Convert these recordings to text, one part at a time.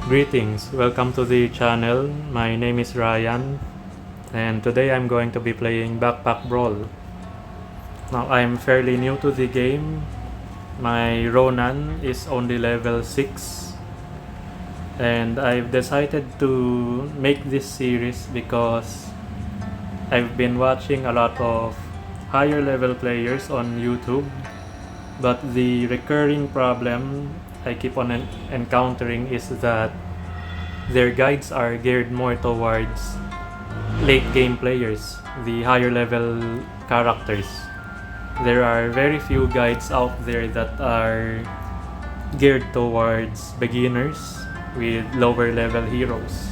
Greetings, welcome to the channel. My name is Ryan and today I'm going to be playing Backpack Brawl. Now I'm fairly new to the game. My Ronan is only level 6 and I've decided to make this series because I've been watching a lot of higher level players on YouTube, but the recurring problem I keep on encountering is that their guides are geared more towards late game players, the higher level characters. There are very few guides out there that are geared towards beginners with lower level heroes.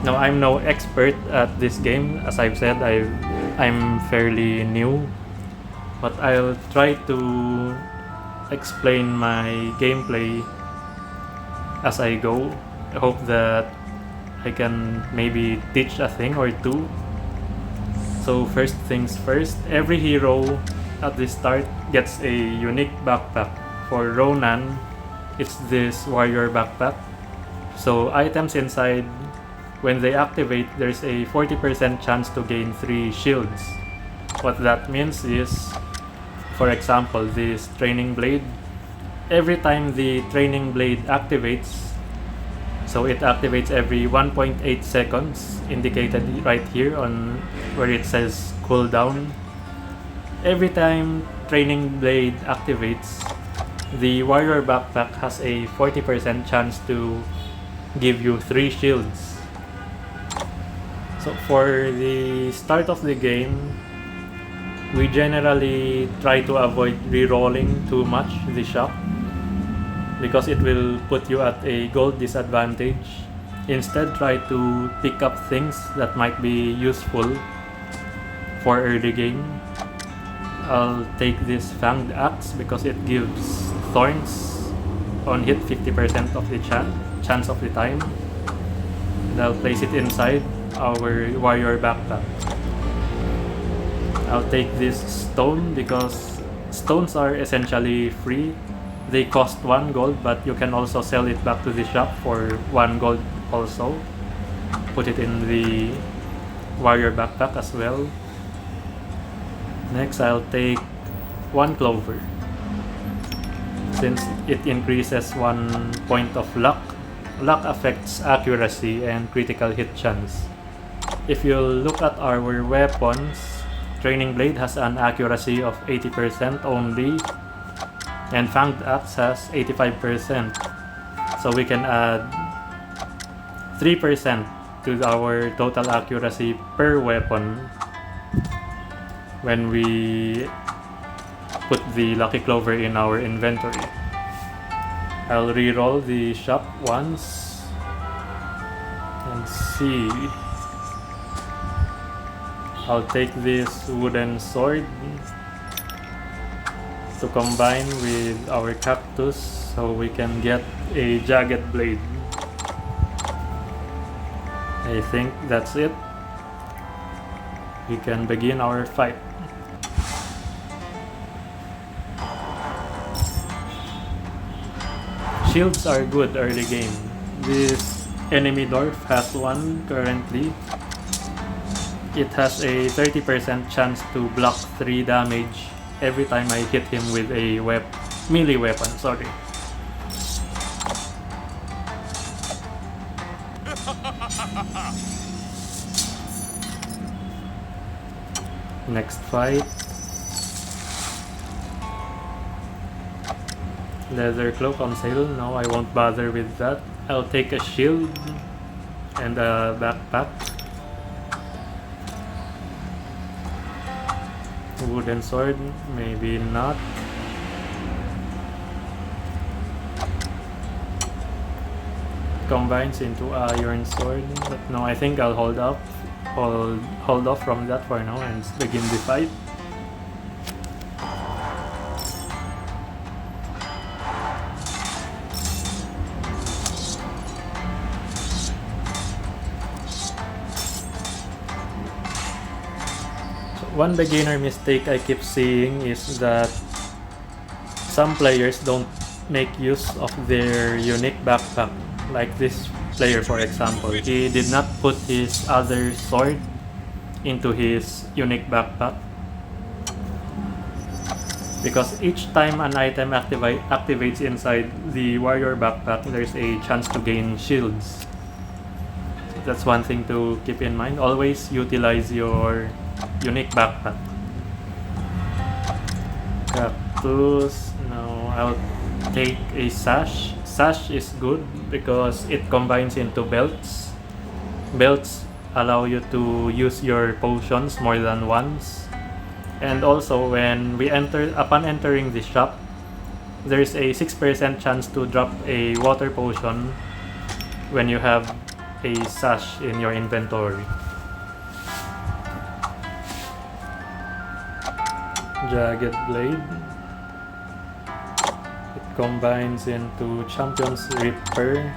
Now, I'm no expert at this game. As I've said, I'm fairly new, but I'll try to explain my gameplay as I go. I hope that I can maybe teach a thing or two. So first things first, every hero at the start gets a unique backpack. For Ronan, it's this warrior backpack. So items inside, when they activate, there's a 40% chance to gain 3 shields. What that means is, for example, this training blade, every time the training blade activates, so it activates every 1.8 seconds, indicated right here on where it says cooldown. Every time training blade activates, the warrior backpack has a 40% chance to give you 3 shields. So for the start of the game, we generally try to avoid re-rolling too much the shop because it will put you at a gold disadvantage. Instead, try to pick up things that might be useful for early game. I'll take this fanged axe because it gives thorns on hit 50% of the chance of the time. And I'll place it inside our warrior backpack. I'll take this stone because stones are essentially free. They cost 1 gold, but you can also sell it back to the shop for 1 gold also. Put it in the warrior backpack as well. Next, I'll take 1 clover since it increases 1 point of luck. Luck affects accuracy and critical hit chance. If you look at our weapons, training blade has an accuracy of 80% only, and fanged axe has 85%. So we can add 3% to our total accuracy per weapon when we put the lucky clover in our inventory. I'll re-roll the shop once and see. I'll take this wooden sword to combine with our cactus so we can get a jagged blade. I think that's it. We can begin our fight. Shields are good early game. This enemy dwarf has 1 currently. It has a 30% chance to block 3 damage every time I hit him with a melee weapon, sorry. Next fight. Leather cloak on sale. No, I won't bother with that. I'll take a shield and a backpack. Wooden sword, maybe not. Combines into iron sword, but no, I think I'll hold off from that for now and begin the fight. One beginner mistake I keep seeing is that some players don't make use of their unique backpack. Like this player, for example, he did not put his other sword into his unique backpack, because each time an item activates inside the warrior backpack, there's a chance to gain shields. That's one thing to keep in mind. Always utilize your unique backpack. Cactus. No, I'll take a sash. Sash is good because it combines into belts. Belts allow you to use your potions more than once. And also, when upon entering the shop, there's a 6% chance to drop a water potion when you have a sash in your inventory. Jagged Blade. It combines into Champion's Reaper.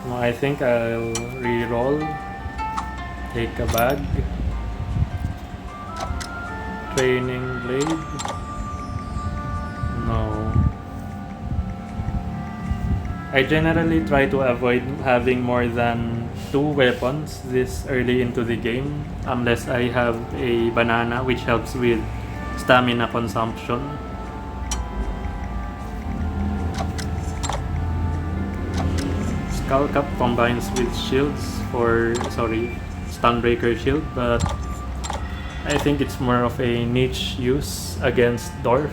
No, I think I'll reroll. Take a bag. Training Blade. No. I generally try to avoid having more than 2 weapons this early into the game, unless I have a banana, which helps with stamina consumption. Skull Cap combines with shields Stunbreaker shield, but I think it's more of a niche use against Dwarf.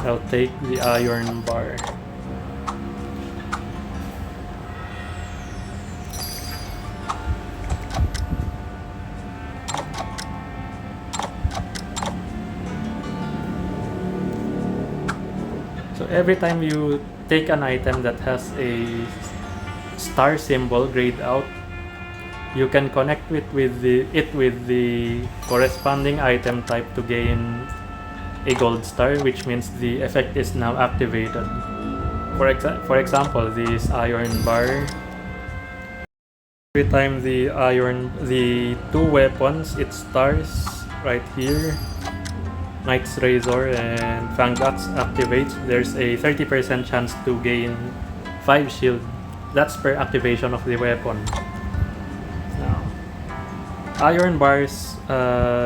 I'll take the Iron Bar. So every time you take an item that has a star symbol grayed out, you can connect it with the corresponding item type to gain a gold star, which means the effect is now activated. For example, this Iron Bar. Every time the 2 weapons, it stars right here, Knight's Razor and Fanged Axe activates, there's a 30% chance to gain 5 shield. That's per activation of the weapon. Now, Iron Bars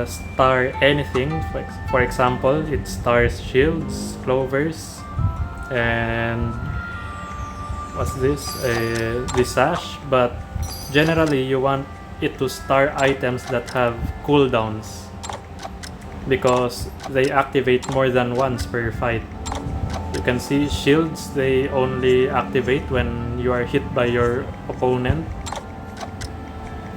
star anything. For example, it stars shields, clovers, and what's this? The sash. But generally, you want it to star items that have cooldowns, because they activate more than once per fight. You can see shields, they only activate when you are hit by your opponent,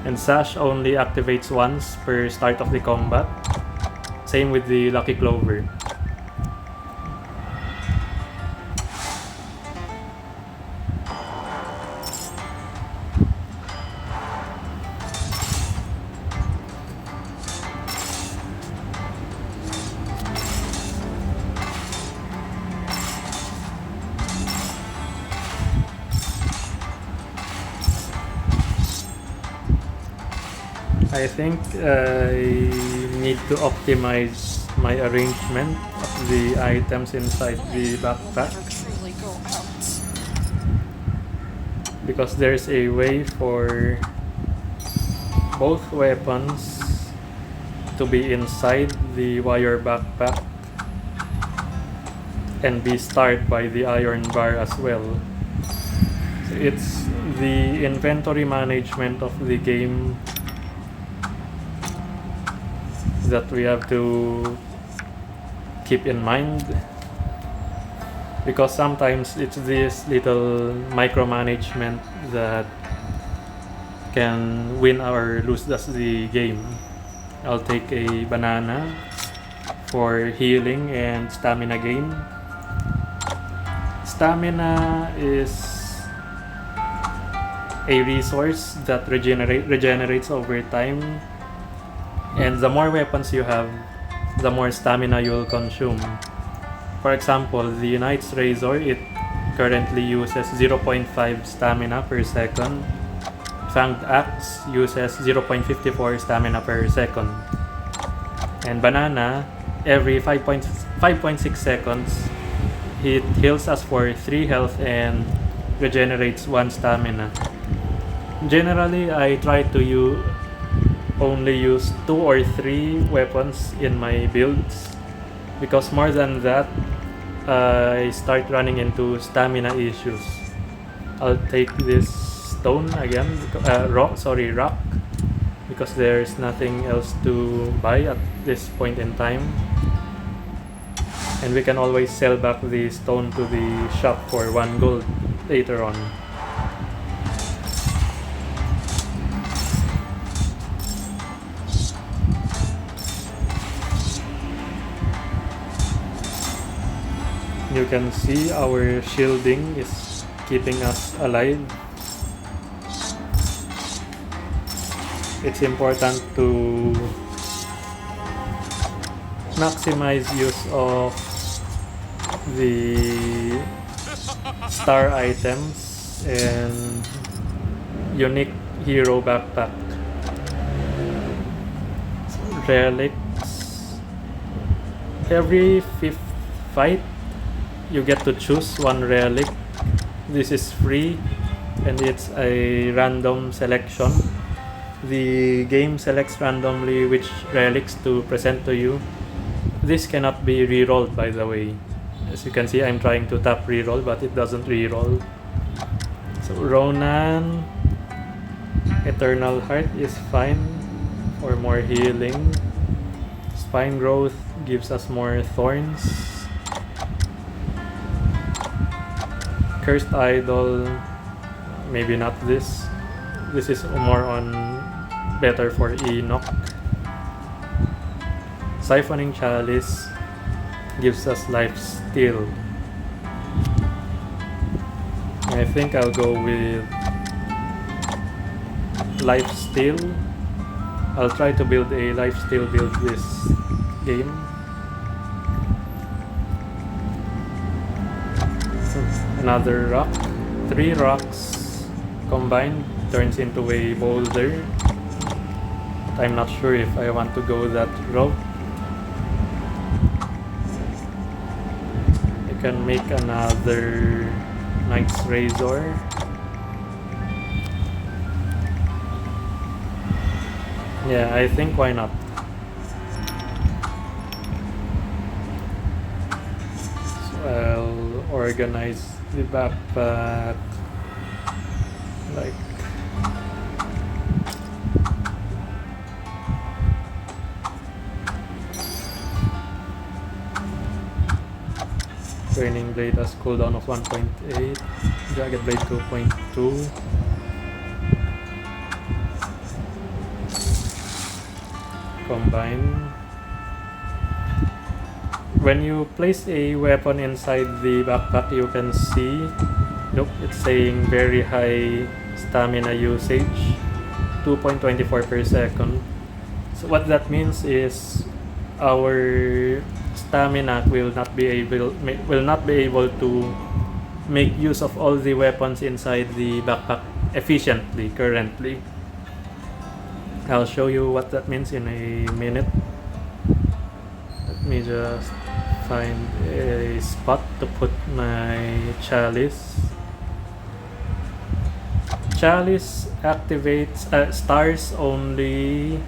and sash only activates once per start of the combat. Same with the Lucky Clover. I think I need to optimize my arrangement of the items inside the backpack, because there's a way for both weapons to be inside the wire backpack and be starred by the Iron Bar as well. So it's the inventory management of the game that we have to keep in mind, because sometimes it's this little micromanagement that can win or lose us the game. I'll take a banana for healing and stamina gain. Stamina is a resource that regenerates over time, and the more weapons you have, the more stamina you will consume. For example, the Knight's Razor, it currently uses 0.5 stamina per second. Fanged Axe uses 0.54 stamina per second. And banana, every 5.6 seconds, it heals us for 3 health and regenerates 1 stamina. Generally, I try to only use 2 or 3 weapons in my builds, because more than that, I start running into stamina issues. I'll take this stone again, rock, because there's nothing else to buy at this point in time. And we can always sell back the stone to the shop for 1 gold later on. You can see our shielding is keeping us alive. It's important to maximize use of the star items and unique hero backpack. Relics. Every 5th fight, you get to choose 1 relic. This is free and it's a random selection. The game selects randomly which relics to present to you. This cannot be rerolled, by the way. As you can see, I'm trying to tap reroll, but it doesn't reroll. So Ronan, Eternal Heart is fine for more healing. Spine Growth gives us more thorns. Cursed Idol, maybe not this. This is more on better for Enoch. Siphoning Chalice gives us life steal. I think I'll go with life steal. I'll try to build a life steal build this game. Another rock. 3 rocks combined turns into a boulder. I'm not sure if I want to go that route. I can make another Knight's Razor. Yeah, I think why not. So I'll organize the backpack like Training Blade has cooldown of 1.8, Jagged Blade 2.2. Combine. When you place a weapon inside the backpack, you can see, look, it's saying very high stamina usage, 2.24 per second. So what that means is our stamina will not be able to make use of all the weapons inside the backpack efficiently currently. I'll show you what that means in a minute. Let me just find a spot to put my chalice. Chalice activates stars only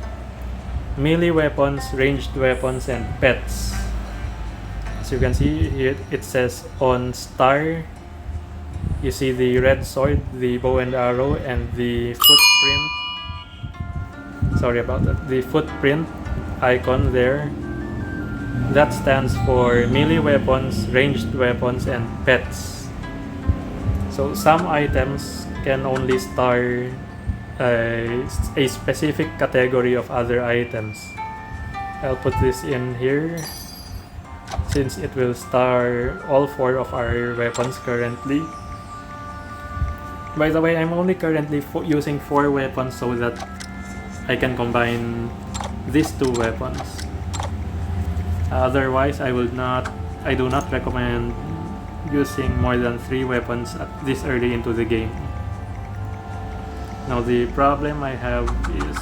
melee weapons, ranged weapons, and pets. As you can see here, it says on star, you see the red sword, the bow and arrow, and the footprint. Sorry about that. The footprint icon there. That stands for melee weapons, ranged weapons, and pets. So some items can only star a specific category of other items. I'll put this in here since it will star all 4 of our weapons currently. By the way, I'm only currently using 4 weapons so that I can combine these 2 weapons. Otherwise, I do not recommend using more than 3 weapons at this early into the game. Now the problem I have is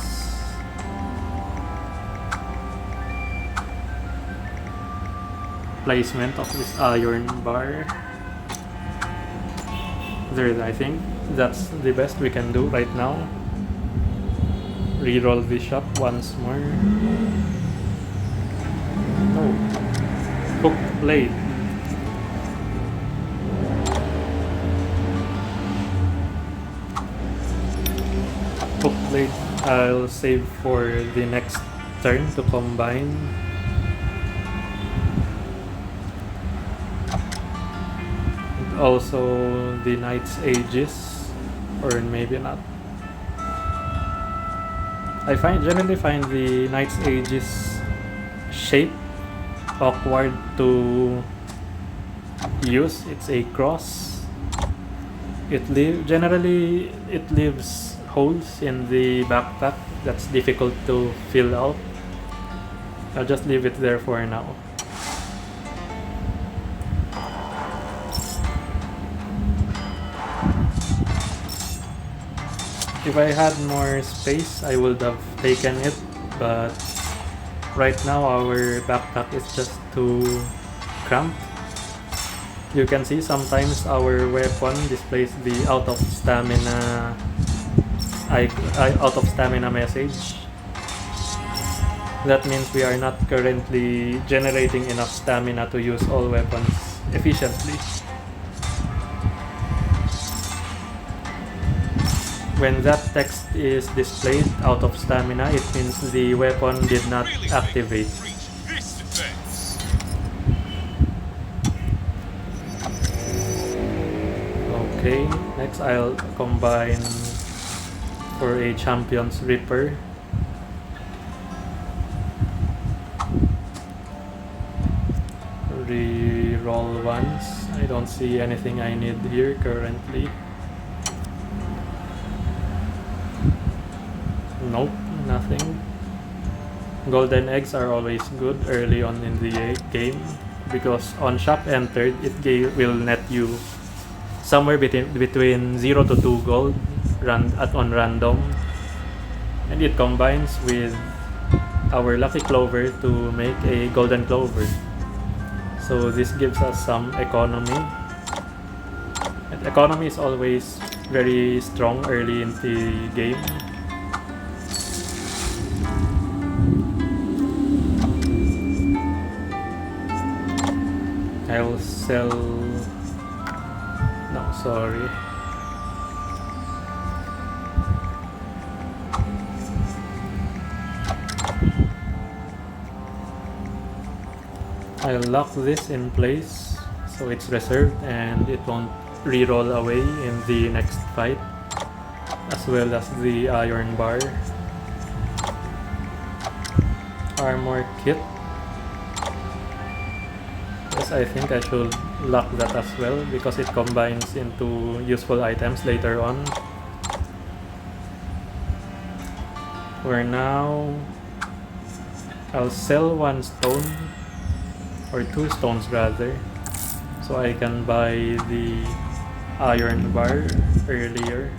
placement of this iron bar. There, I think that's the best we can do right now. Reroll the shop once more. Oh, hook blade. Hook blade I'll save for the next turn to combine. And also the Knight's Aegis, or maybe not. I generally find the Knight's Aegis shape awkward to use. It's a cross. Generally it leaves holes in the backpack that's difficult to fill out. I'll just leave it there for now. If I had more space, I would have taken it, but right now our backpack is just too cramped. You can see sometimes our weapon displays the out of stamina message. That means we are not currently generating enough stamina to use all weapons efficiently. When that text is displayed out of stamina, it means the weapon did not activate. Okay, next I'll combine for a Champion's Reaper. Reroll once. I don't see anything I need here currently. Nope, nothing. Golden eggs are always good early on in the game because on shop entered it will net you somewhere between 0 to 2 gold on random, and it combines with our lucky clover to make a golden clover. So this gives us some economy, and economy is always very strong early in the game. I'll sell... no, sorry. I'll lock this in place so it's reserved and it won't reroll away in the next fight, as well as the iron bar. Armor kit. Yes, I think I should lock that as well because it combines into useful items later on. For now, I'll sell one stone, or 2 stones rather, so I can buy the iron bar earlier,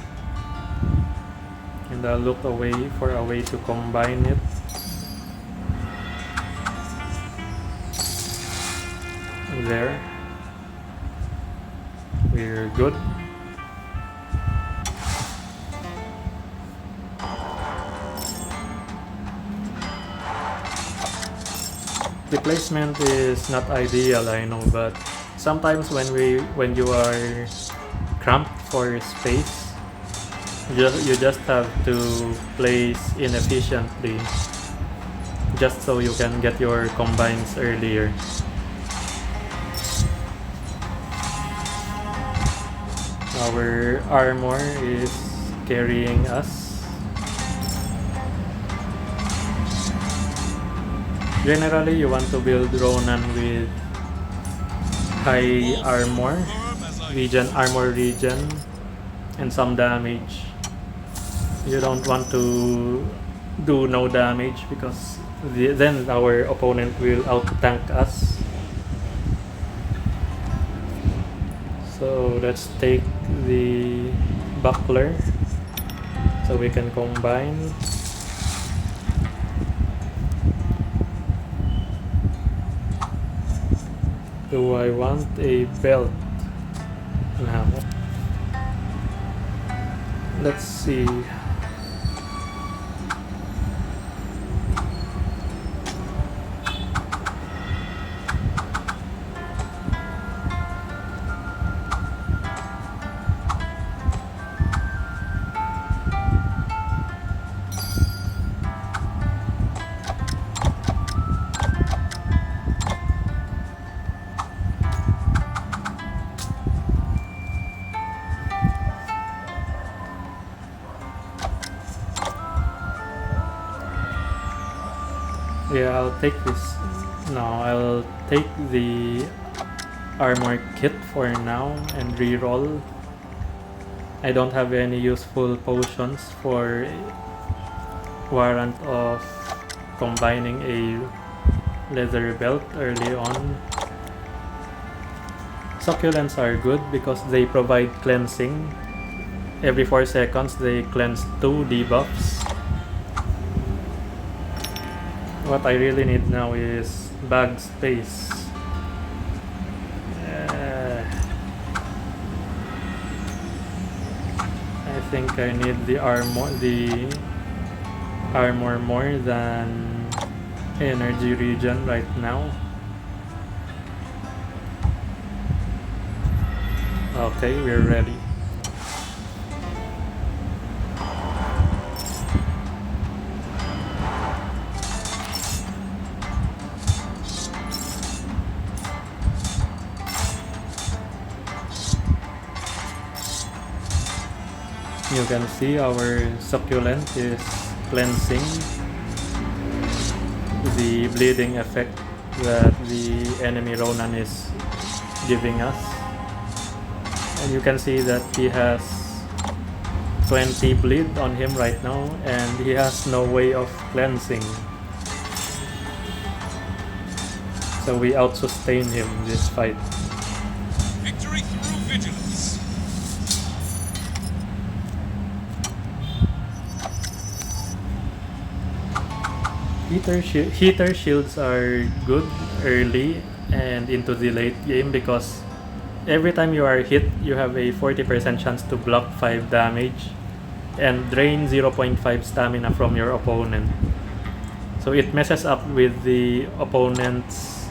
and I'll look for a way to combine it. There, we're good. The placement is not ideal, I know, but sometimes when you are cramped for space, you just have to place inefficiently just so you can get your combines earlier. Our armor is carrying us. Generally, you want to build Ronan with high armor regen, and some damage. You don't want to do no damage because then our opponent will out-tank us. So let's take the buckler so we can combine. Do I want a belt now? Let's see. Yeah, I'll take this. No, I'll take the armor kit for now and reroll. I don't have any useful potions for warrant of combining a leather belt early on. Succulents are good because they provide cleansing. Every 4 seconds they cleanse 2 debuffs. What I really need now is bag space. I think I need the armor more than energy regen right now. Okay, we're ready. You can see our succulent is cleansing the bleeding effect that the enemy Ronan is giving us. And you can see that he has 20 bleed on him right now and he has no way of cleansing. So we out-sustain him this fight. Victory through vigilance. Heater shields are good early and into the late game because every time you are hit, you have a 40% chance to block 5 damage and drain 0.5 stamina from your opponent. So it messes up with the opponent's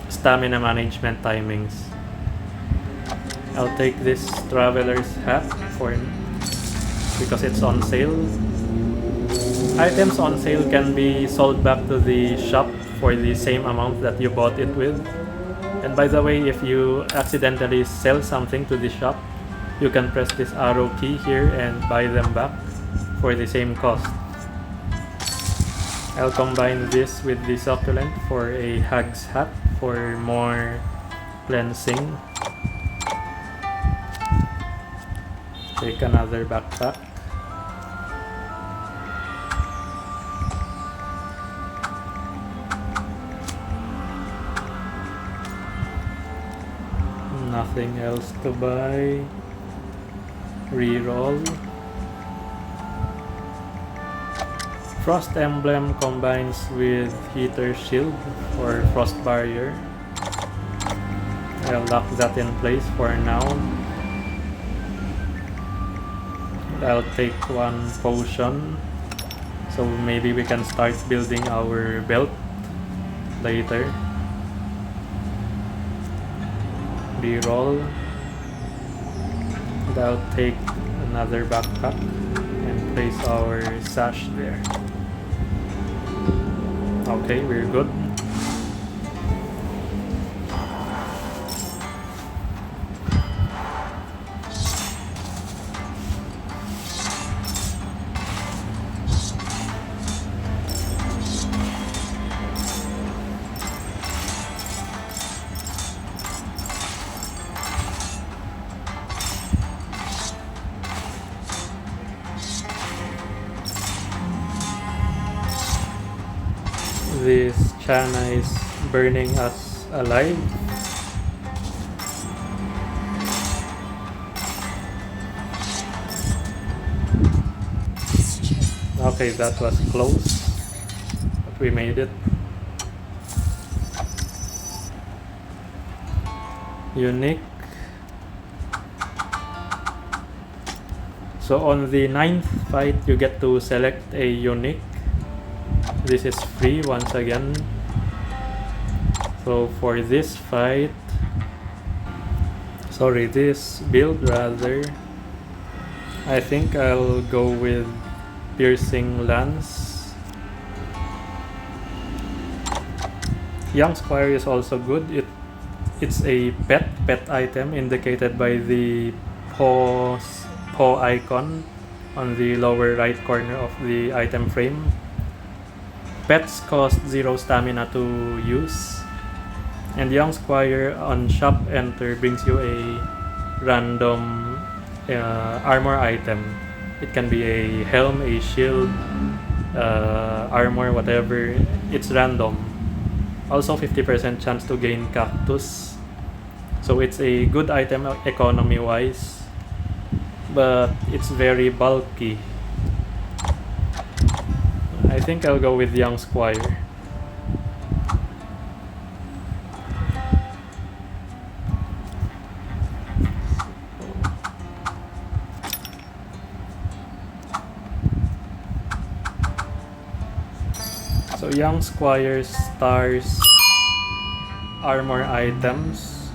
stamina management timings. I'll take this traveler's hat because it's on sale. Items on sale can be sold back to the shop for the same amount that you bought it with. And by the way, if you accidentally sell something to the shop, you can press this arrow key here and buy them back for the same cost. I'll combine this with the succulent for a hag's hat for more cleansing. Take another backpack. Nothing else to buy. Reroll. Frost Emblem combines with Heater Shield or Frost Barrier. I'll lock that in place for now. I'll take 1 potion, so maybe we can start building our belt later. Reroll. And I'll take another backpack and place our sash there. Okay, we're good. This Chana is burning us alive. Okay, that was close, but we made it. unique. So on the 9th fight, you get to select a unique. This is free once again. So for this fight, this build rather, I think I'll go with piercing lance. Young Squire is also good. It's a pet item indicated by the paw icon on the lower right corner of the item frame. Pets cost 0 stamina to use, and Young Squire on shop enter brings you a random armor item. It can be a helm, a shield, armor, whatever. It's random. Also 50% chance to gain cactus. So it's a good item economy wise, but it's very bulky. I think I'll go with Young Squire. So Young Squire stars armor items,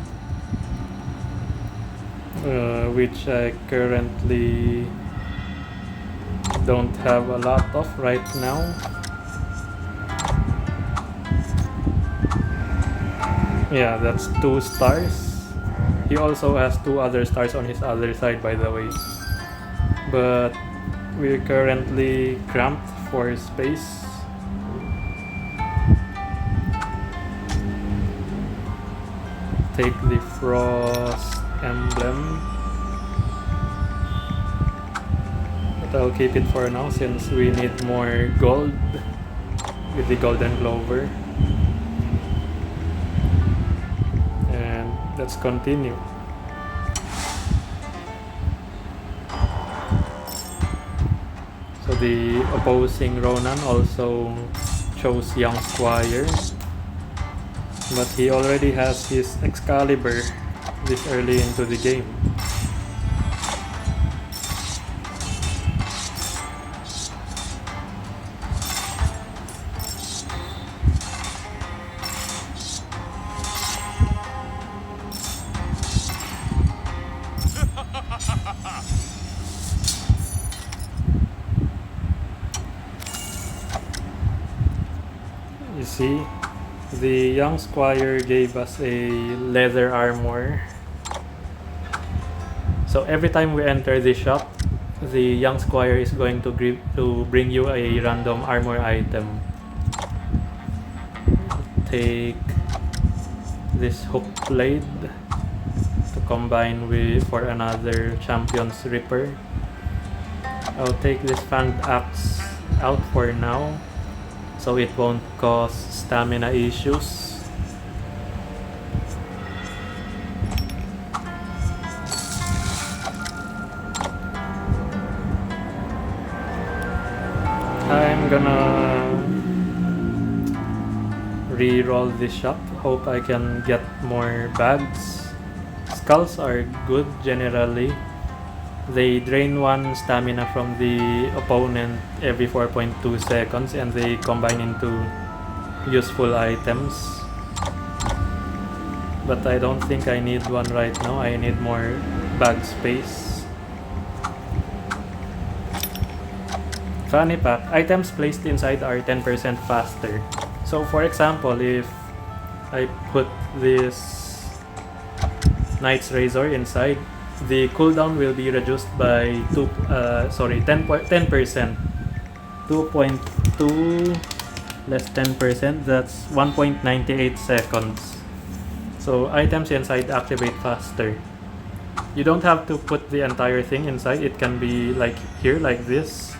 which I currently don't have a lot of right now. Yeah, that's 2 stars. He also has 2 other stars on his other side, by the way. But we're currently cramped for space. Take the frost emblem, but I'll keep it for now since we need more gold with the golden clover. And let's continue. So the opposing Ronan also chose Young Squire, but he already has his Excalibur this early into the game. You see, the Young Squire gave us a leather armor. So every time we enter the shop, the Young Squire is going to bring you a random armor item. Take this hook blade to combine with for another Champion's Ripper. I'll take this fanged axe out for now, so it won't cause stamina issues. I'm gonna re-roll this shop. Hope I can get more bags. Skulls are good generally. They drain 1 stamina from the opponent every 4.2 seconds and they combine into useful items. But I don't think I need one right now. I need more bag space. Fanny pack. Items placed inside are 10% faster. So for example, if I put this Knight's Razor inside, the cooldown will be reduced by 10%. 2.2 less 10%, that's 1.98 seconds. So items inside activate faster. You don't have to put the entire thing inside. It can be like here, like this.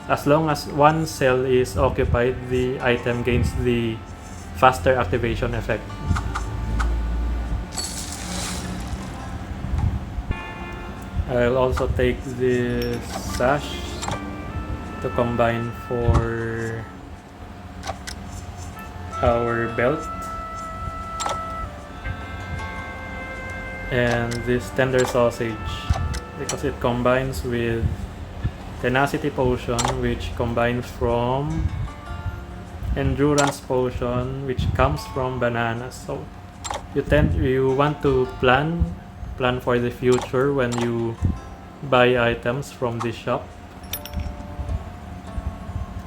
As long as one cell is occupied, the item gains the faster activation effect. I'll also take this sash to combine for our belt. and this tender sausage because it combines with tenacity potion, which combines from endurance potion, which comes from bananas. So you want to plan for the future when you buy items from this shop.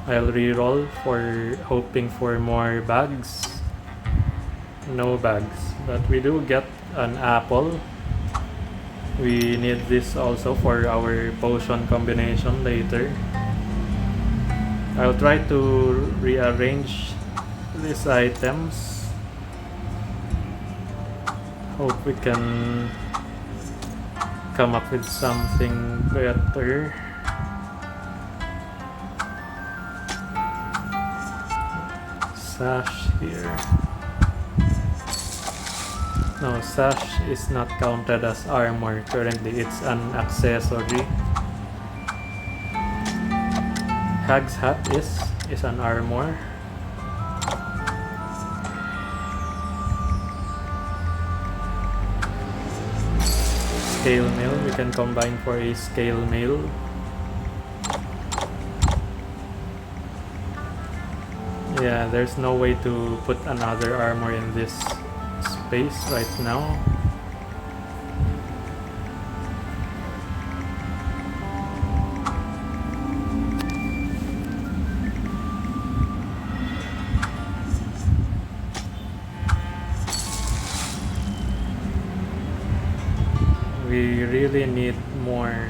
I'll reroll for hoping for more bags. No bags, but we do get an apple. We need this also for our potion combination later. I'll try to rearrange these items. Hope we can come up with something better. Sash here. No, sash is not counted as armor currently, it's an accessory. Hag's hat is an armor. Scale mail, we can combine for a scale mail. Yeah, there's no way to put another armor in this space right now. We really need more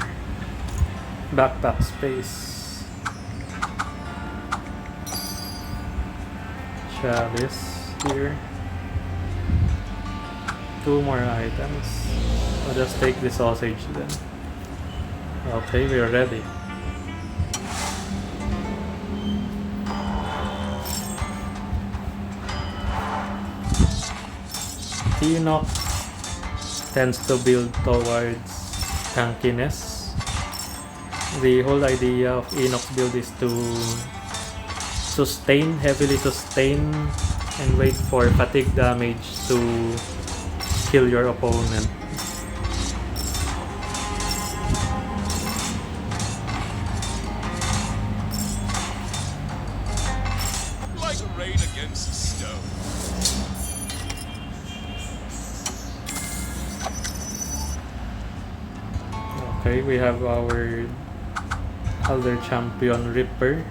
backpack space. Chalice here. 2 more items. I'll just take the sausage then. Okay, we're ready. Enoch tends to build towards tankiness. The whole idea of Enoch's build is to heavily sustain and wait for fatigue damage to kill your opponent. Like rain against stone. Okay, we have our other champion, Ripper.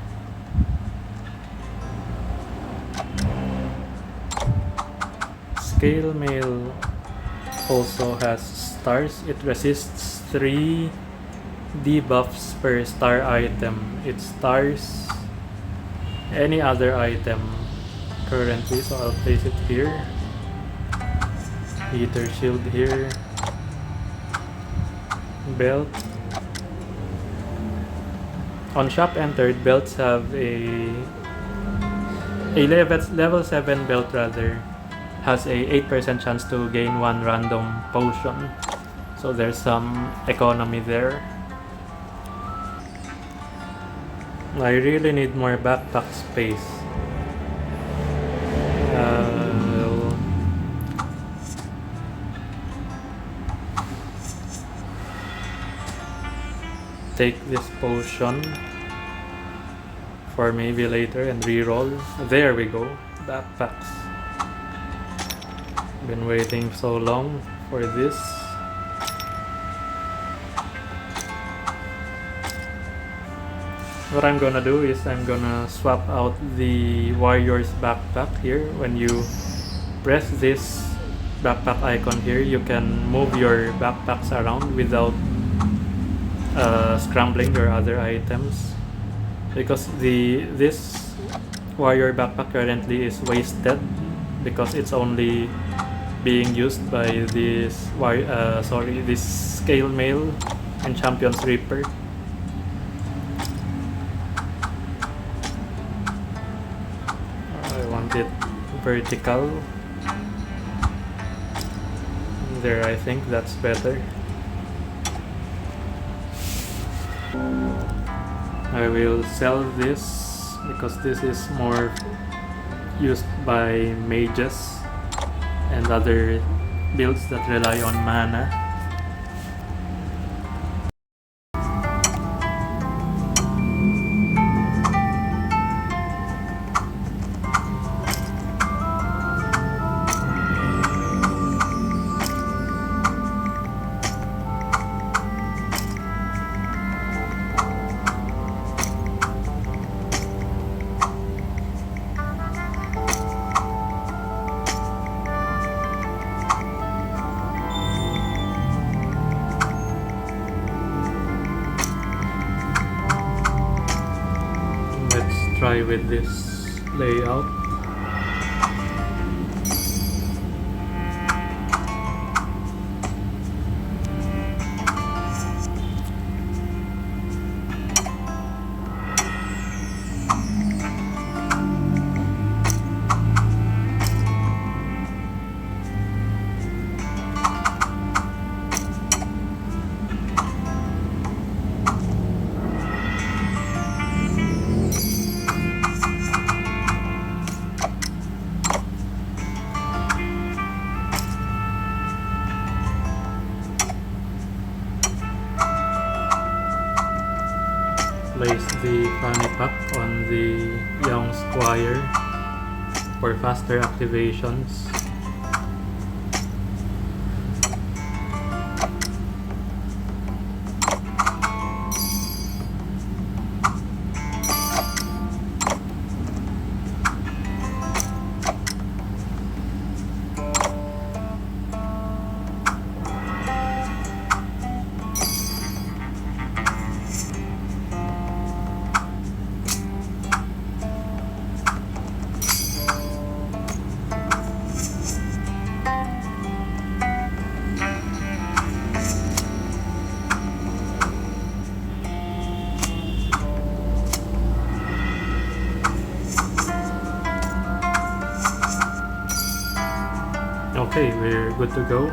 Scale mail also has stars. It resists 3 debuffs per star item. It stars any other item currently, so I'll place it here. Heater shield here. Belt. On shop entered, belts have a level 7 belt rather has a 8% chance to gain 1 random potion, so there's some economy there. I really need more backpack space. Take this potion for maybe later and reroll. There we go, backpacks. Been waiting so long for this. What I'm gonna do is I'm gonna swap out the warrior's backpack here. When you press this backpack icon here, you can move your backpacks around without scrambling your other items, because this warrior backpack currently is wasted because it's only being used by this this scale mail and champion's reaper. I want it vertical. There, I think that's better. I will sell this because this is more used by mages and other builds that rely on mana. Let's try with this layout. Place the fanny pack on the young squire for faster activations. Okay, we're good to go.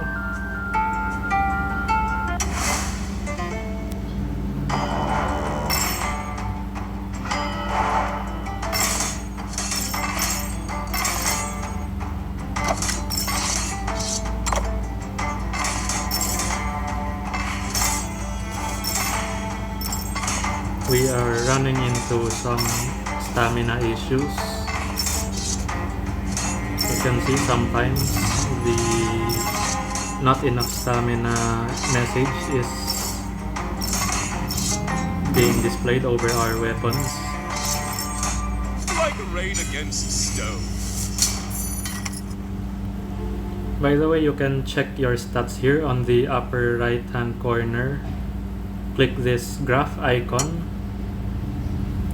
We are running into some stamina issues. You can see sometimes the not enough stamina message is being displayed over our weapons. Like rain against stone. By the way, you can check your stats here on the upper right hand corner. Click this graph icon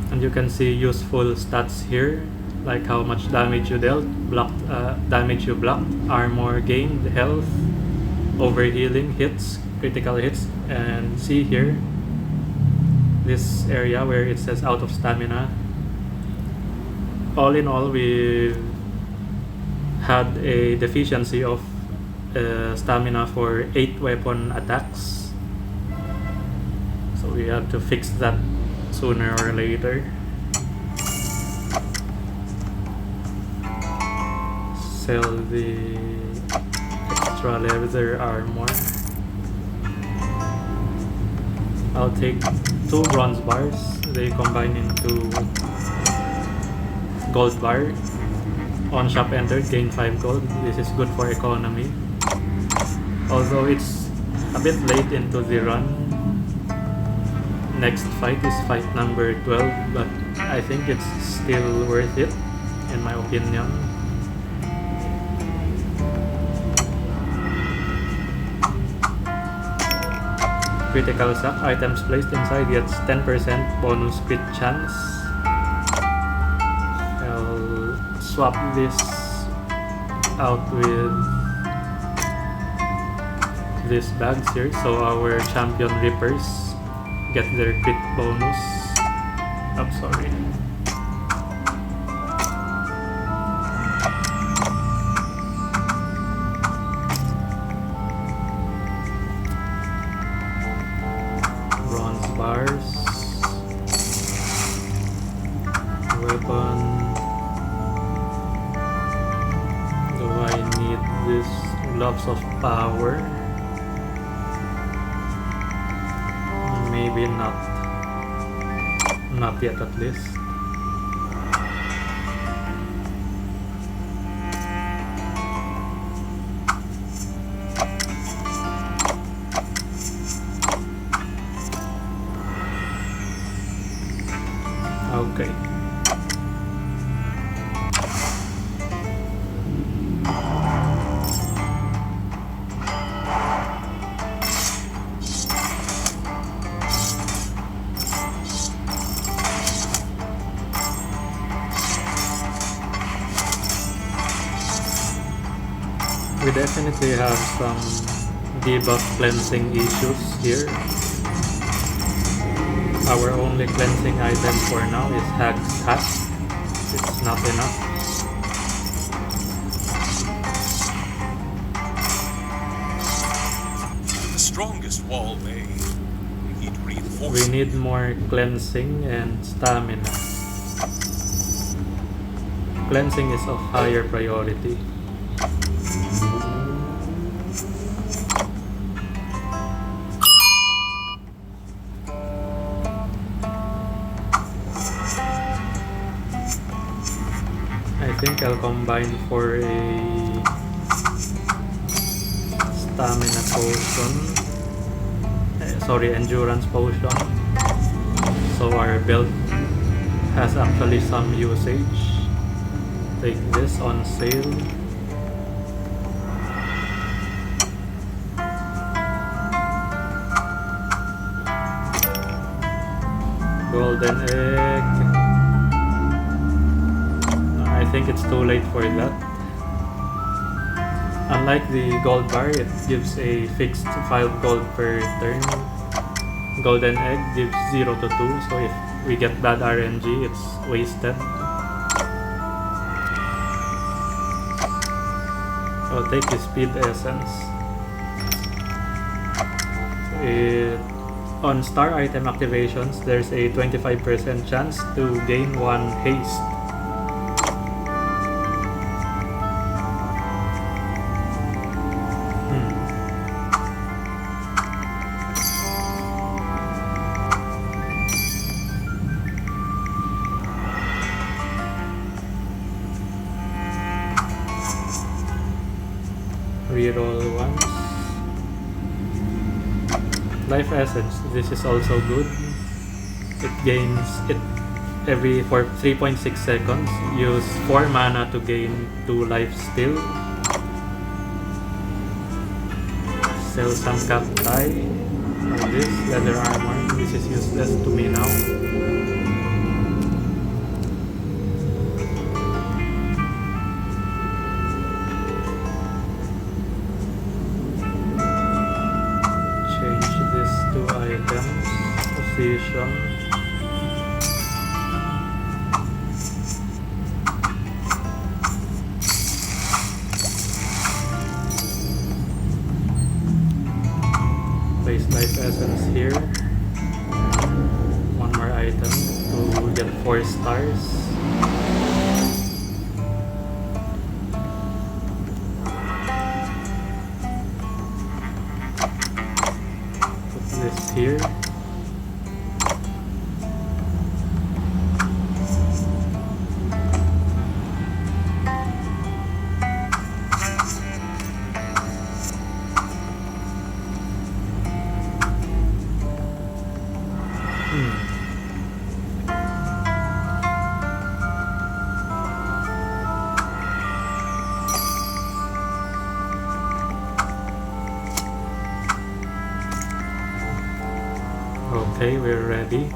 and you can see useful stats here, like how much damage you dealt, damage you blocked, armor gained, health, overhealing, hits, critical hits, and see here this area where it says out of stamina. All in all, we had a deficiency of stamina for 8 weapon attacks, so we have to fix that sooner or later. Sell the extra leather armor. I'll take 2 bronze bars. They combine into gold bar. On shop entered, gain 5 gold. This is good for economy. Although it's a bit late into the run. Next fight is fight number 12, but I think it's still worth it in my opinion. Critical sack, items placed inside gets 10% bonus crit chance. I'll swap this out with these bags here so our champion rippers get their crit bonus. I'm sorry. Bronze bars. Weapon. Do I need this Gloves of Power. Maybe not. Not yet, at least. Okay. We definitely have some debuff cleansing issues here. Our only cleansing item for now is Hag's Hat. It's not enough. The strongest wall may need We reinforcement. need more cleansing and stamina. Cleansing is of higher priority. I think I'll combine for a stamina potion. Sorry, endurance potion. So our build has actually some usage. Take this on sale. Golden egg. I think it's too late for that. Unlike the gold bar, it gives a fixed 5 gold per turn. Golden egg gives 0 to 2, so if we get bad RNG, it's wasted. I'll take the speed essence. On star item activations, there's a 25% chance to gain 1 haste. Reroll once. Life essence. This is also good. It gains it every for 3.6 seconds. Use 4 mana to gain 2 life still. Sell some cacti. This leather armor. This is useless to me now. Position. Place life essence here. One more item to get 4 stars. Put this here. Okay, we're ready.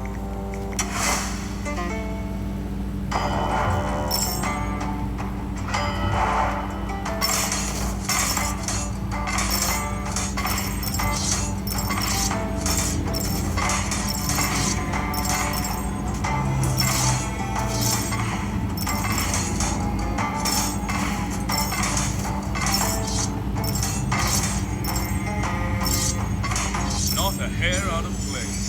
Not a hair out of place.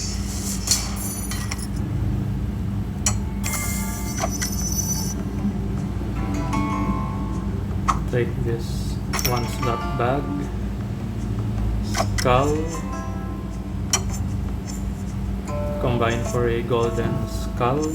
Take this 1 It's not bad. Skull. Combine for a golden skull.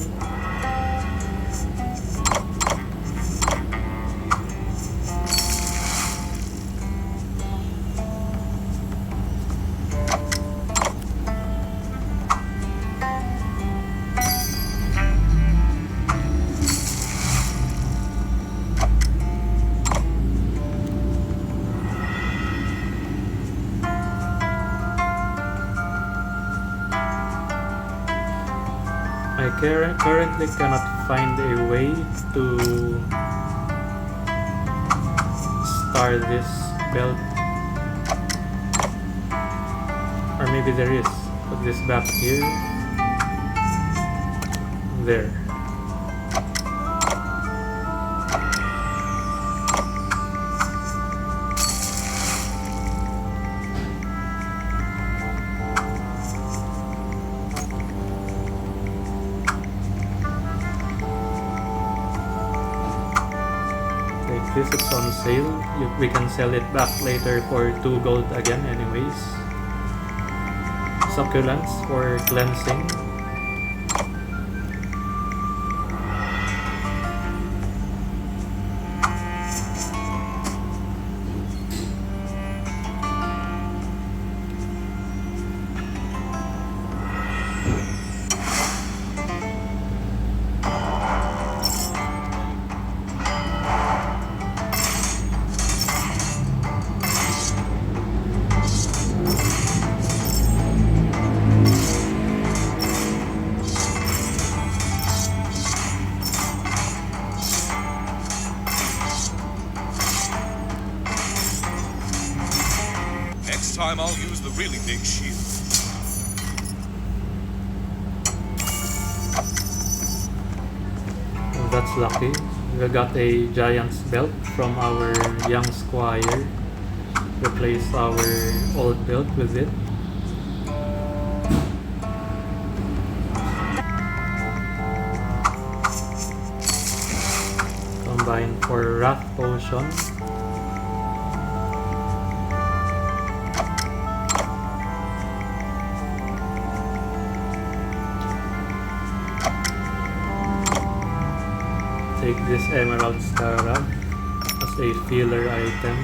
I currently cannot find a way to start this belt, or maybe there is. Put this back here. There. This is on sale. We can sell it back later for 2 gold again anyways. Succulents for cleansing. Next time I'll use the really big shield. Oh, that's lucky. We got a giant's belt from our young squire. Replace our old belt with it. Combine for Wrath Potion. Take this Emerald Scarab as a filler item.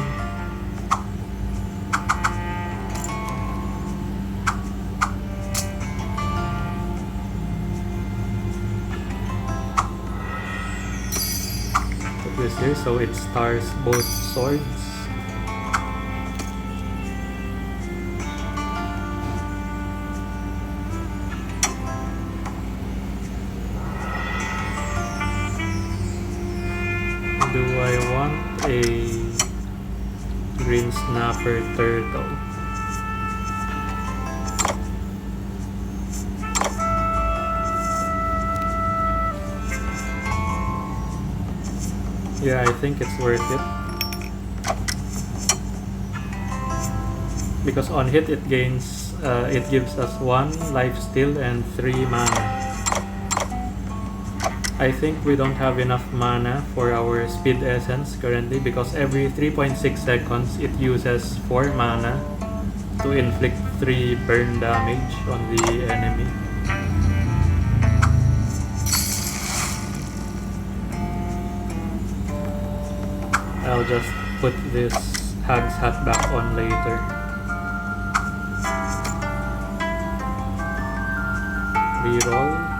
Put this here so it stars both swords. Do I want a green snapper turtle? Yeah, I think it's worth it. Because on hit it gains, it gives us 1 life steal and 3 mana. I think we don't have enough mana for our speed essence currently because every 3.6 seconds it uses 4 mana to inflict 3 burn damage on the enemy. I'll just put this Hag's Hat back on later. Reroll.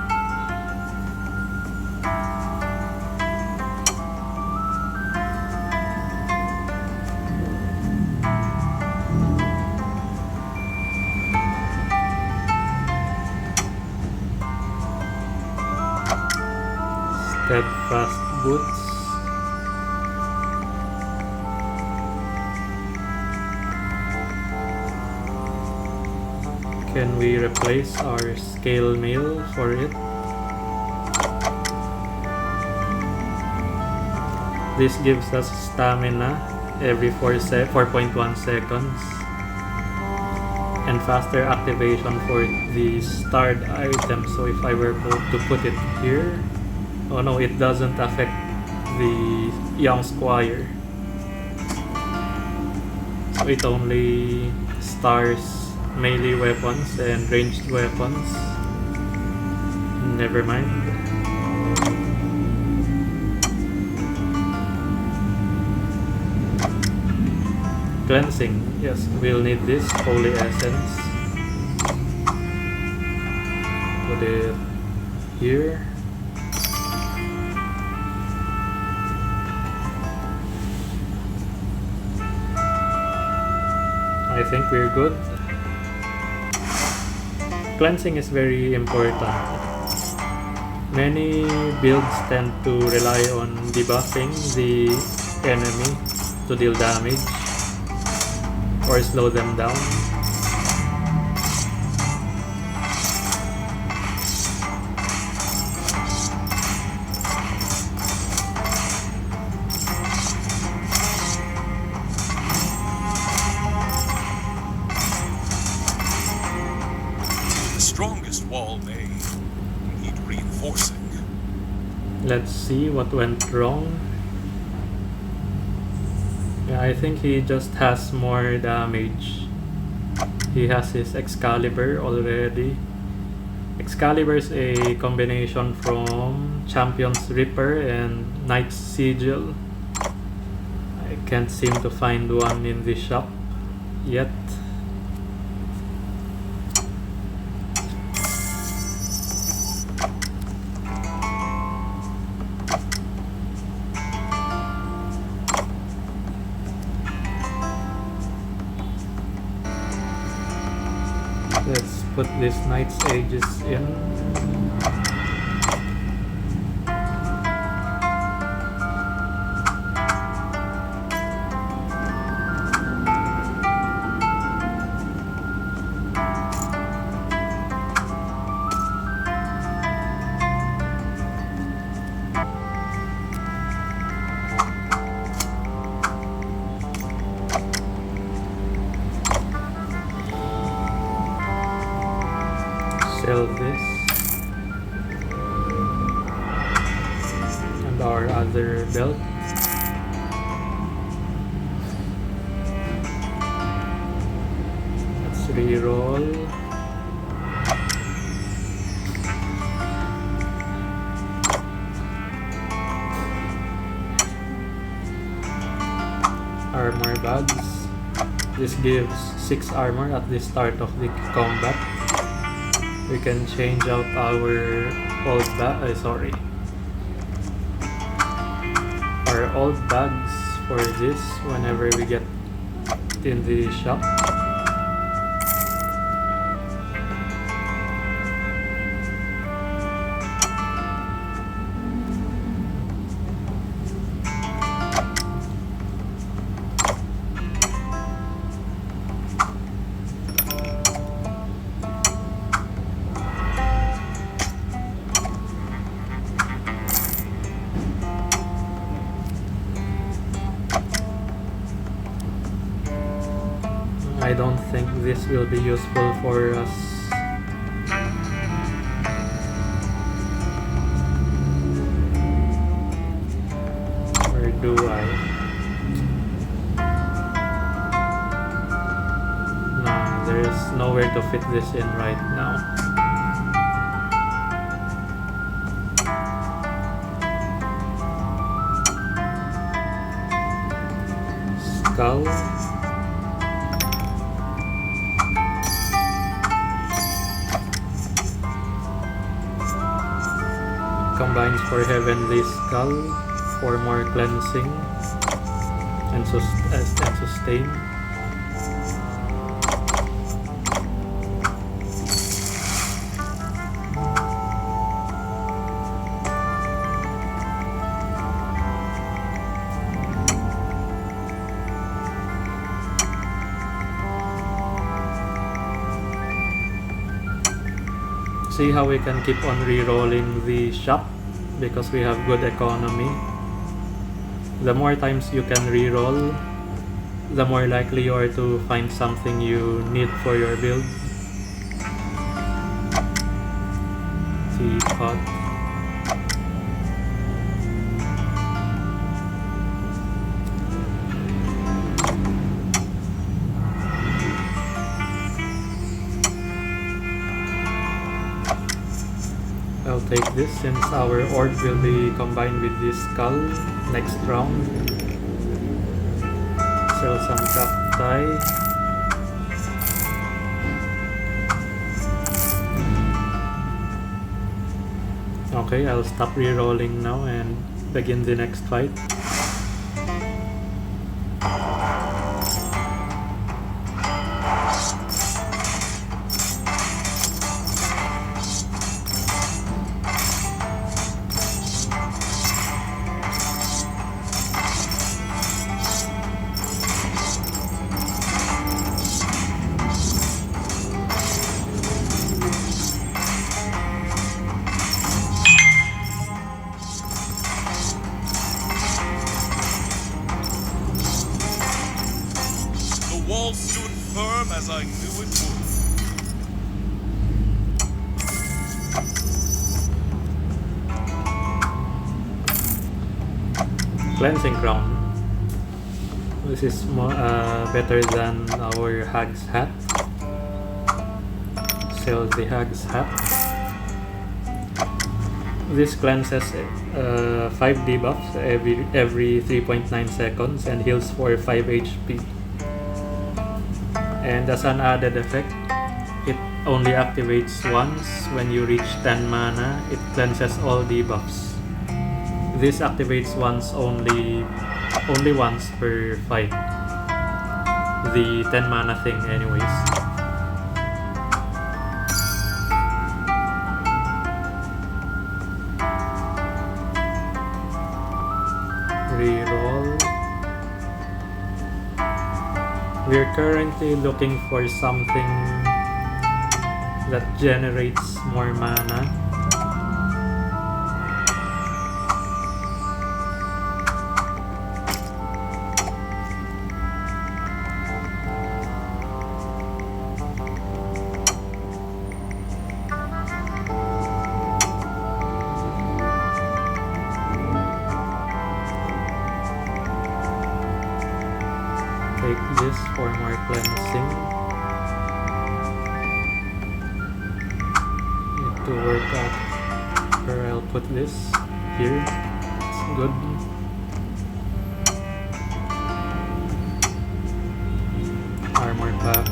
Steadfast Boots. Can we replace our scale mail for it? This gives us stamina every 4.1 seconds and faster activation for the starred item. So if I were to put it here, oh no, it doesn't affect the young squire. So it only stars melee weapons and ranged weapons. Never mind. Cleansing, yes, we'll need this holy essence. Put it here. I think we're good. Cleansing is very important. Many builds tend to rely on debuffing the enemy to deal damage or slow them down. The strongest wall may need reinforcing. Let's see what went wrong. Yeah, I think he just has more damage. He has his Excalibur already. Excalibur is a combination from Champion's Ripper and Knight's Sigil. I can't seem to find one in the shop yet. Let's put this Knight's Aegis in. Sell this and our other belt. Let's reroll. Armor bags. This gives 6 armor at the start of the combat. We can change out our old our old bags for this whenever we get in the shop. I don't think this will be useful for us. Or do I? Nah, there's nowhere to fit this in right now. Skull. Combines for Heavenly Skull for more cleansing and sustain. See how we can keep on re-rolling the shop because we have good economy. The more times you can re-roll, the more likely you are to find something you need for your build. Teapot. take this since our orb will be combined with this skull next round. Sell some cacti. Okay, I'll stop re-rolling now and begin the next fight. The wall stood firm as I knew it would. Cleansing Crown. This is more better than our Hag's Hat. Sell the Hag's Hat. This cleanses 5 debuffs every 3.9 seconds and heals for 5 HP. And as an added effect, it only activates once when you reach 10 mana. It cleanses all debuffs. This activates only once per fight. The 10 mana thing anyways. Reroll. We're currently looking for something that generates more mana. Take this for more cleansing. Need to work out where I'll put this. Here. It's good. Armor pack.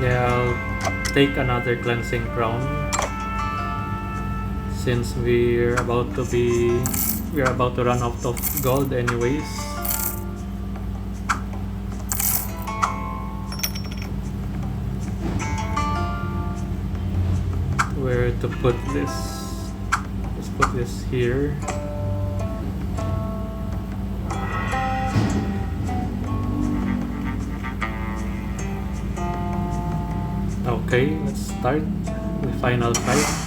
Yeah, I'll take another cleansing crown since we're about to run out of gold anyways. Where to put this? Let's put this here. Okay, let's start the final fight.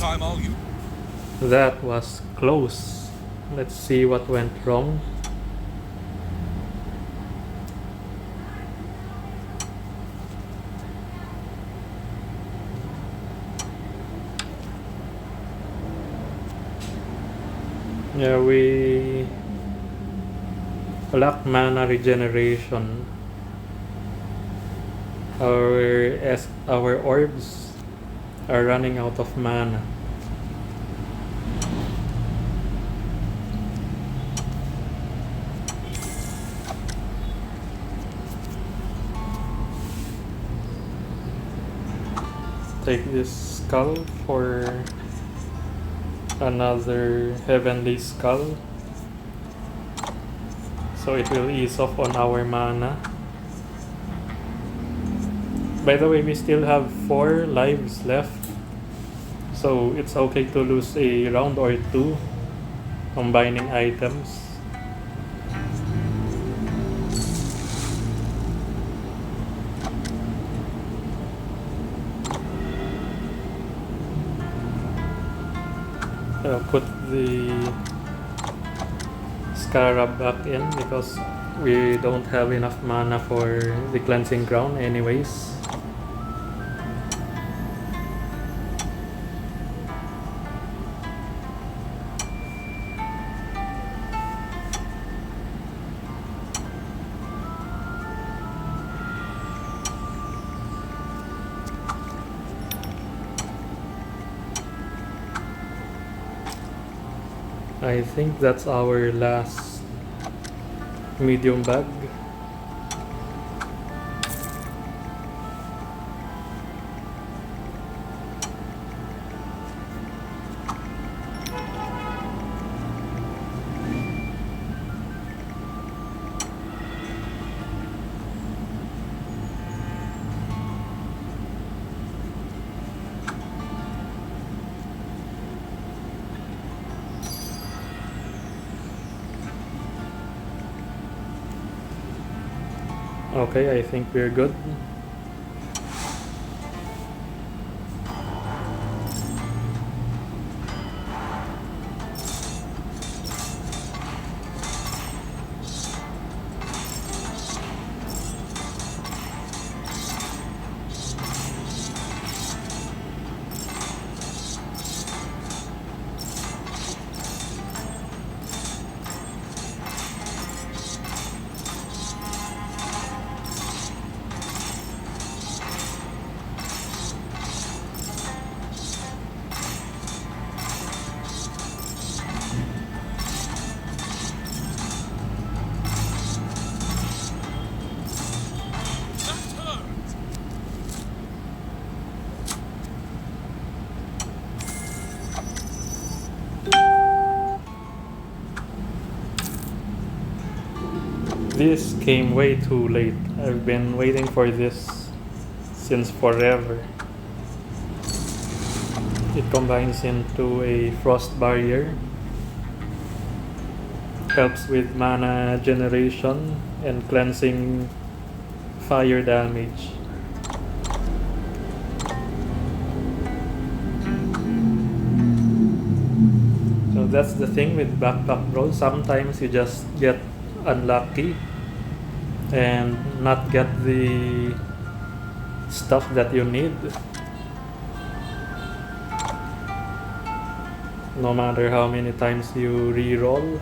Time all you. That was close. Let's see what went wrong. Yeah, we lack mana regeneration. Our orbs are running out of mana. take this skull for another heavenly skull, so it will ease off on our mana. By the way, we still have 4 lives left, so it's okay to lose a round or 2 combining items. I'll put the Scarab back in because we don't have enough mana for the cleansing ground anyways. I think that's our last medium bag. Okay, I think we're good. This came way too late. I've been waiting for this since forever. It combines into a frost barrier, helps with mana generation and cleansing fire damage. So that's the thing with backpack Brawl. Sometimes you just get unlucky and not get the stuff that you need, no matter how many times you re-roll.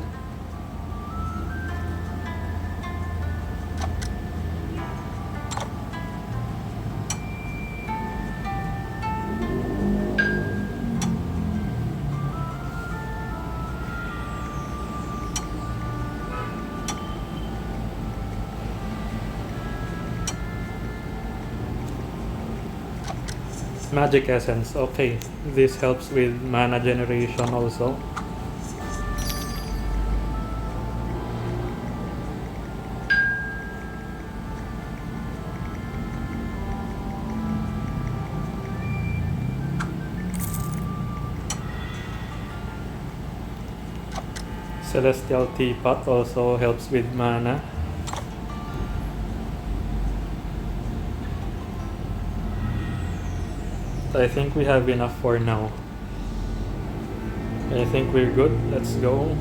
Magic Essence, okay. This helps with mana generation also. Celestial Teapot also helps with mana. I think we have enough for now. I think we're good. Let's go.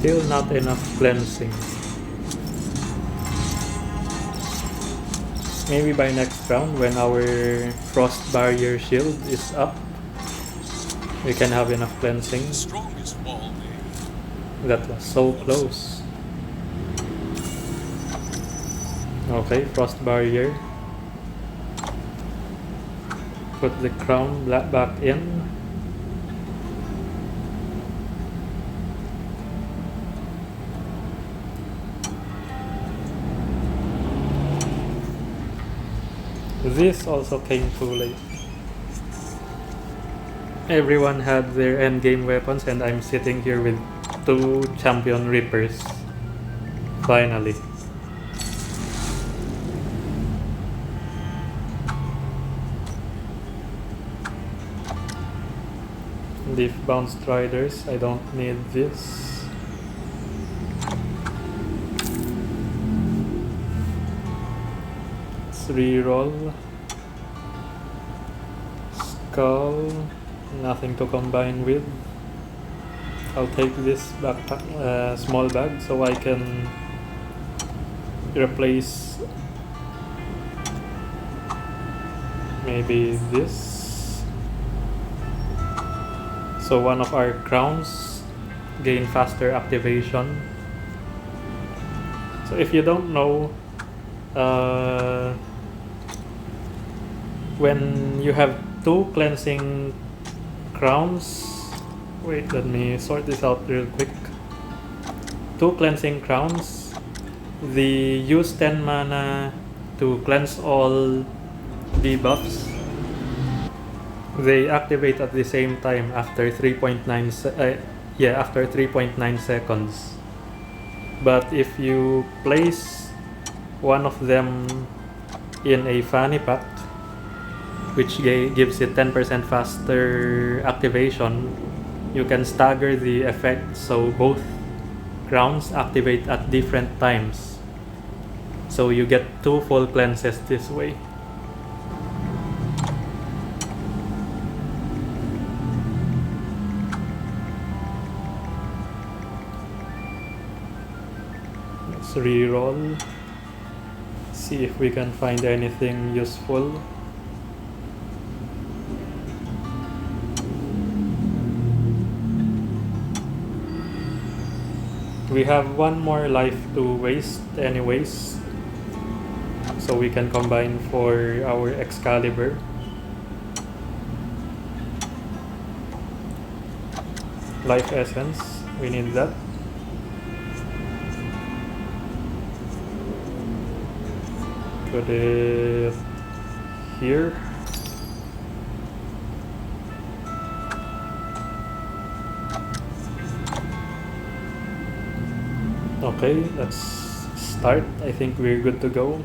Still not enough cleansing. Maybe by next round, when our frost barrier shield is up, we can have enough cleansing. The strongest wall may That was so close. Okay, frost barrier. Put the crown back in. This also came too late. Everyone had their endgame weapons and I'm sitting here with 2 champion reapers. Finally. Leaf bound striders, I don't need this. Let's reroll. Skull, nothing to combine with. I'll take this backpack, small bag, so I can replace maybe this. So one of our crowns gain faster activation. So if you don't know, when you have 2 cleansing crowns, wait, let me sort this out real quick. 2 cleansing crowns, the use 10 mana to cleanse all debuffs. They activate at the same time after 3.9 after 3.9 seconds. But if you place one of them in a fanny pack, which gives it 10% faster activation, you can stagger the effect so both crowns activate at different times. So you get 2 full cleanses this way. Let's reroll. See if we can find anything useful. We have 1 more life to waste anyways, so we can combine for our Excalibur. Life essence, we need that. Put it here. Okay, let's start. I think we're good to go.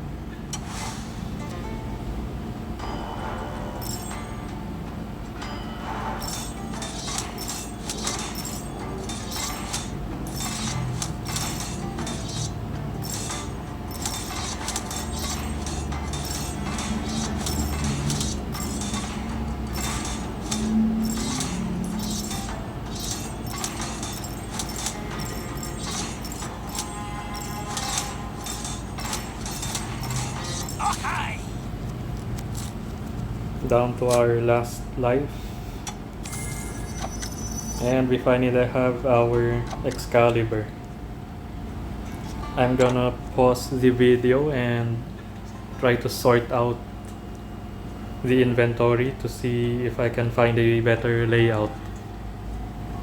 Down to our last life, and we finally have our Excalibur. I'm gonna pause the video and try to sort out the inventory to see if I can find a better layout.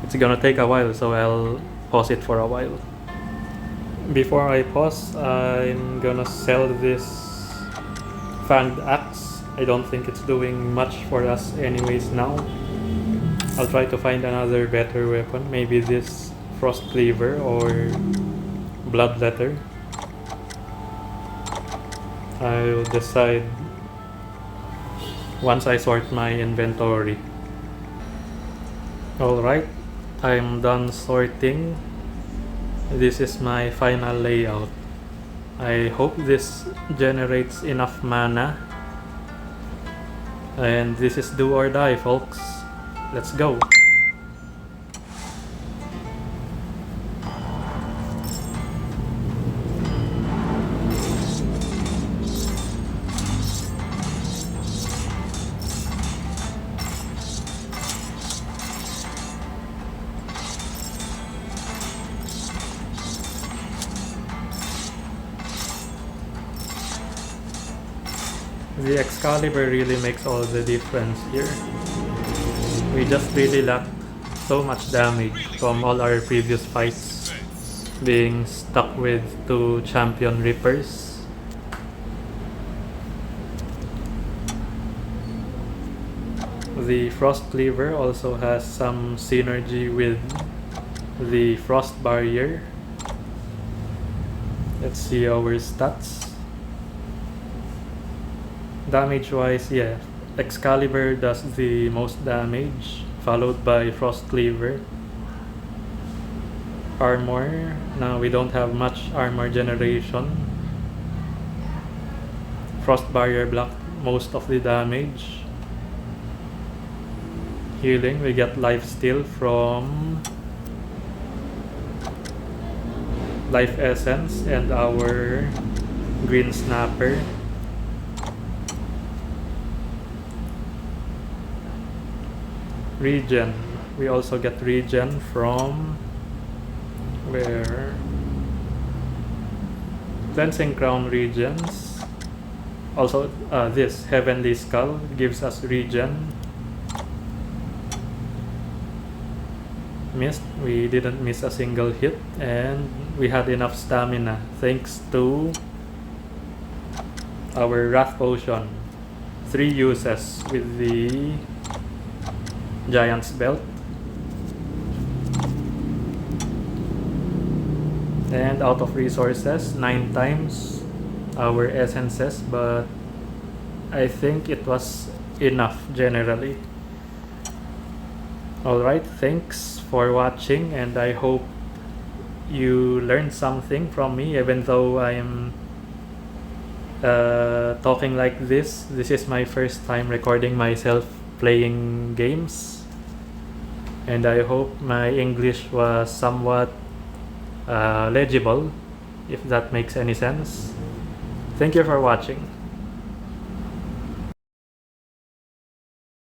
It's gonna take a while, so I'll pause it for a while. Before I pause, I'm gonna sell this fanged axe. I don't think it's doing much for us anyways now. I'll try to find another better weapon, maybe this Frost Cleaver or Bloodletter. I'll decide once I sort my inventory. Alright, I'm done sorting. This is my final layout. I hope this generates enough mana. And this is do or die, folks. Let's go. The Excalibur really makes all the difference here. We just really lack so much damage from all our previous fights, being stuck with 2 champion Reapers. The Frost Cleaver also has some synergy with the Frost Barrier. Let's see our stats. Damage wise, yeah, Excalibur does the most damage, followed by Frost Cleaver. Armor, now we don't have much armor generation. Frost Barrier blocked most of the damage. Healing, we get life steal from Life Essence and our Green Snapper. Regen, we also get regen from where Cleansing Crown regens. Also this Heavenly Skull gives us regen. Missed, we didn't miss a single hit, and we had enough stamina thanks to our Wrath Potion. 3 uses with the Giant's Belt. And out of resources, 9 times our essences, but I think it was enough generally. Alright, thanks for watching, and I hope you learned something from me, even though I am talking like this. This is my first time recording myself playing games, and I hope my English was somewhat legible, if that makes any sense. Thank you for watching.